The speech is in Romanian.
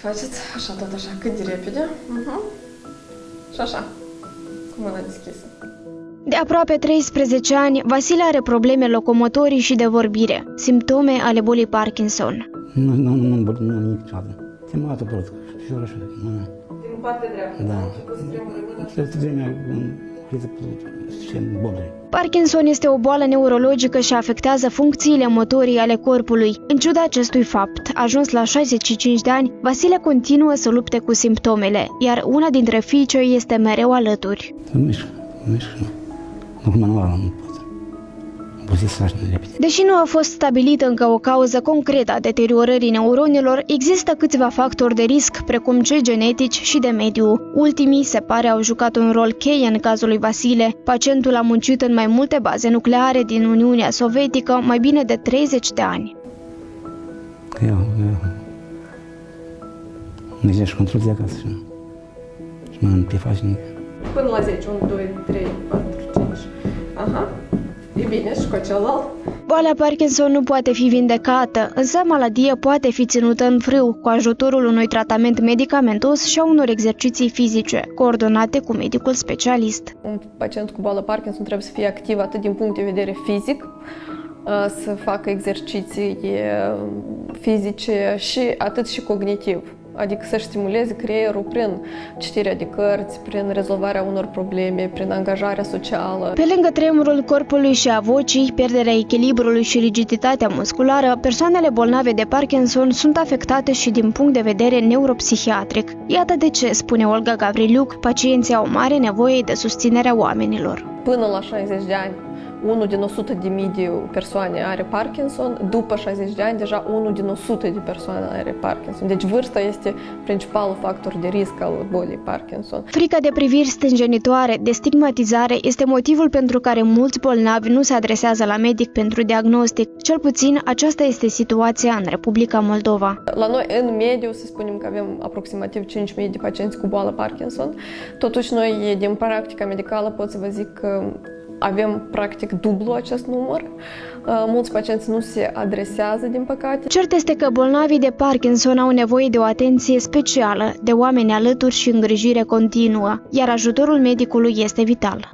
Faceți așa, tot așa, cât de repede. Și așa, cu mâna deschisă. De aproape 13 ani, Vasile are probleme locomotorii și de vorbire, simptome ale bolii Parkinson. Nu niciodată. Te mată tot, și așa, nu. Din partea dreaptă, Da. început să tremură mâna. Parkinson este o boală neurologică și afectează funcțiile motorii ale corpului. În ciuda acestui fapt, ajuns la 65 de ani, Vasile continuă să lupte cu simptomele, iar una dintre fiicei este mereu alături. Mișcă, nu cu manualul, nu pot. Deși nu a fost stabilită încă o cauză concretă a deteriorării neuronilor, există câțiva factori de risc, precum cei genetici și de mediu. Ultimii, se pare, au jucat un rol cheie în cazul lui Vasile. Pacientul a muncit în mai multe baze nucleare din Uniunea Sovietică mai bine de 30 de ani. Nu ești control de acasă și mă nu te faci nimic. Până la 10, 1, 2, 3, 4, 5. Aha. E bine, și cu celălalt? Boala Parkinson nu poate fi vindecată, însă maladie poate fi ținută în frâu cu ajutorul unui tratament medicamentos și a unor exerciții fizice, coordonate cu medicul specialist. Un pacient cu boală Parkinson trebuie să fie activ atât din punct de vedere fizic, să facă exerciții fizice și atât și cognitiv. Adică să-și stimuleze creierul prin citirea de cărți, prin rezolvarea unor probleme, prin angajarea socială. Pe lângă tremurul corpului și a vocii, pierderea echilibrului și rigiditatea musculară, persoanele bolnave de Parkinson sunt afectate și din punct de vedere neuropsihiatric. Iată de ce, spune Olga Gavriliuc, pacienții au mare nevoie de susținerea oamenilor. Până la 60 de ani, 1 din 100.000 de persoane are Parkinson, după 60 de ani deja 1 din 100 de persoane are Parkinson. Deci vârsta este principalul factor de risc al bolii Parkinson. Frica de priviri stânjenitoare, de stigmatizare, este motivul pentru care mulți bolnavi nu se adresează la medic pentru diagnostic. Cel puțin aceasta este situația în Republica Moldova. La noi, în mediu, să spunem că avem aproximativ 5.000 de pacienți cu boală Parkinson. Totuși, noi, din practica medicală, pot să vă zic că avem, practic, dublu acest număr. Mulți pacienți nu se adresează, din păcate. Cert este că bolnavii de Parkinson au nevoie de o atenție specială, de oameni alături și îngrijire continuă, iar ajutorul medicului este vital.